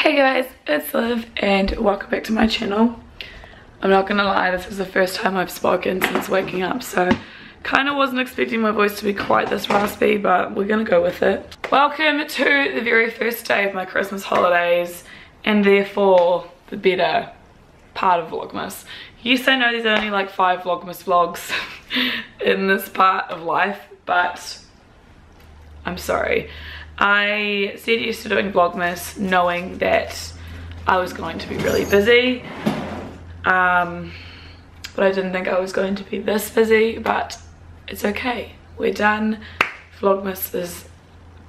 Hey guys, it's Liv and welcome back to my channel. I'm not gonna lie, this is the first time I've spoken since waking up, so kind of wasn't expecting my voice to be quite this raspy, but we're gonna go with it. Welcome to the very first day of my Christmas holidays, and therefore the better part of Vlogmas. Yes, I know there's only like 5 Vlogmas vlogs in this part of life, but I'm sorry. I said yes to doing Vlogmas knowing that I was going to be really busy, but I didn't think I was going to be this busy, but it's okay. We're done. Vlogmas is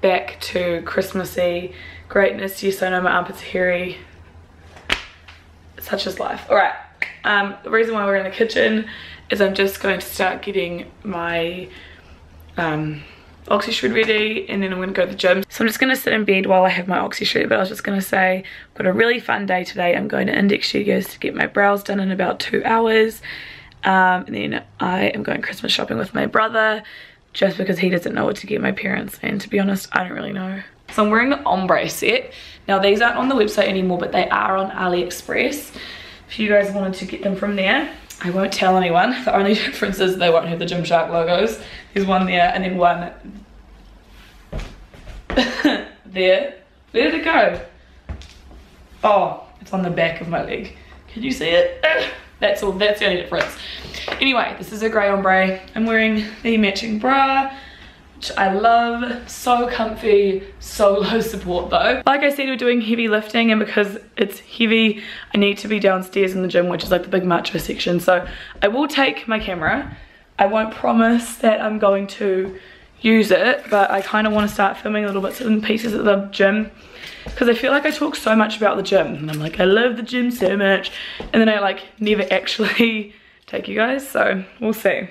back to Christmassy greatness. Yes, I know my armpits are hairy. Such is life. Alright, the reason why we're in the kitchen is I'm just going to start getting my oxy shred ready, and then I'm gonna go to the gym. So I'm just gonna sit in bed while I have my oxy shred, but I was just gonna say I've got a really fun day today. I'm going to Index Studios to get my brows done in about 2 hours, and then I am going Christmas shopping with my brother just because he doesn't know what to get my parents, and to be honest I don't really know. So I'm wearing the ombre set. Now these aren't on the website anymore, but they are on AliExpress if you guys wanted to get them from there. I won't tell anyone. The only difference is they won't have the Gymshark logos. There's one there and then one there. Where did it go? Oh, it's on the back of my leg. Can you see it? That's all. That's the only difference. Anyway, this is a grey ombre. I'm wearing the matching bra, which I love. So comfy, so low support though. Like I said, we're doing heavy lifting, and because it's heavy I need to be downstairs in the gym, which is like the big macho section, so I will take my camera. I won't promise that I'm going to use it, but I kind of want to start filming little bits and pieces at the gym because I feel like I talk so much about the gym and I'm like, I love the gym so much, and then I like never actually take you guys, so we'll see.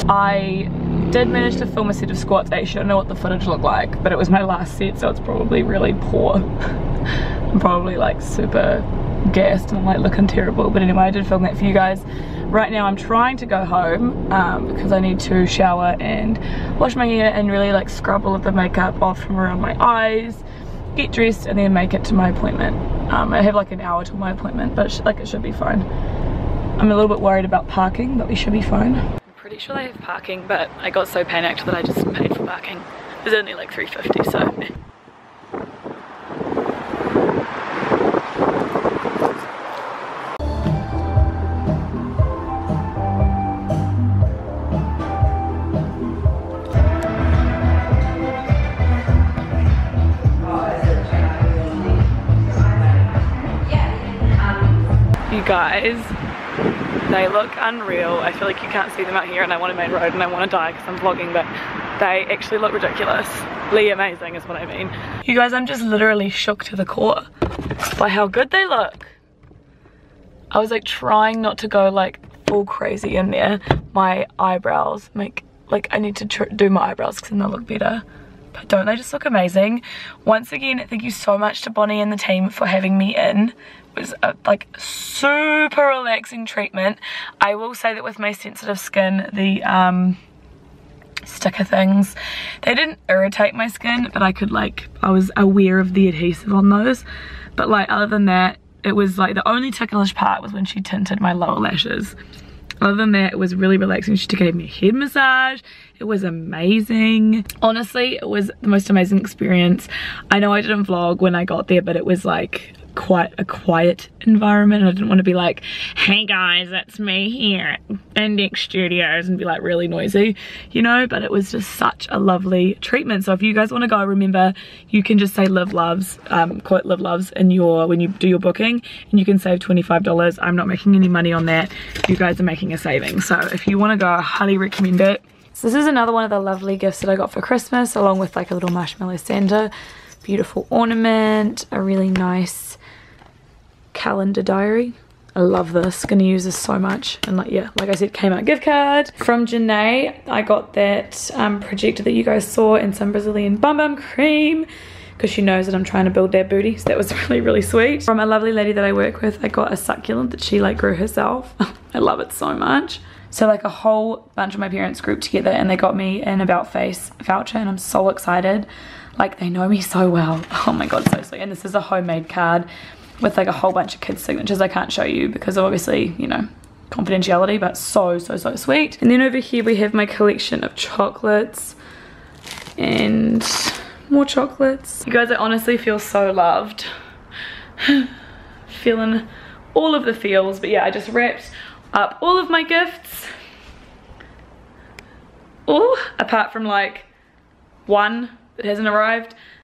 I did manage to film a set of squats. Actually, I don't know what the footage looked like, but it was my last set, so it's probably really poor. I'm probably like super gassed and I'm like looking terrible, but anyway, I did film that for you guys. Right now I'm trying to go home because I need to shower and wash my hair and really like scrub all of the makeup off from around my eyes, get dressed, and then make it to my appointment. I have like an hour till my appointment, but it should be fine. I'm a little bit worried about parking, but we should be fine. Pretty sure they have parking, but I got so panicked that I just paid for parking. It was only like $3.50, so you guys, they look unreal. I feel like you can't see them out here, and I'm on a main road and I want to die because I'm vlogging, but they actually look ridiculously amazing is what I mean. You guys, I'm just literally shook to the core by how good they look. I was like trying not to go like full crazy in there. My eyebrows I need to do my eyebrows because then they'll look better. But don't they just look amazing? Once again, thank you so much to Bonnie and the team for having me in. It was a like super relaxing treatment. I will say that with my sensitive skin, the sticker things, they didn't irritate my skin, but I was aware of the adhesive on those. But like other than that, it was like the only ticklish part was when she tinted my lower lashes. Other than that, it was really relaxing. She gave me a head massage. It was amazing. Honestly, it was the most amazing experience. I know I didn't vlog when I got there, but it was like quite a quiet environment. I didn't want to be like, hey guys, it's me here at Index Studios, and be like really noisy, you know, but it was just such a lovely treatment. So if you guys want to go, remember you can just say LivLoves, quote LivLoves in when you do your booking, and you can save $25. I'm not making any money on that. You guys are making a saving. So if you want to go, I highly recommend it. So this is another one of the lovely gifts that I got for Christmas, along with like a little marshmallow Santa, beautiful ornament, a really nice calendar diary. I love this, gonna use this so much. And like, yeah, like I said, came out gift card. From Janae, I got that projector that you guys saw and some Brazilian bum bum cream. because she knows that I'm trying to build their booty. So that was really, really sweet. From a lovely lady that I work with, I got a succulent that she like grew herself. I love it so much. So like a whole bunch of my parents grouped together and they got me an About Face voucher, and I'm so excited. Like, they know me so well. Oh my god, so sweet. And this is a homemade card with like a whole bunch of kids' signatures. I can't show you because obviously, you know, confidentiality, but so sweet. And then over here we have my collection of chocolates and more chocolates. You guys, I honestly feel so loved. Feeling all of the feels. But yeah, I just wrapped up all of my gifts. Oh, apart from like one that hasn't arrived.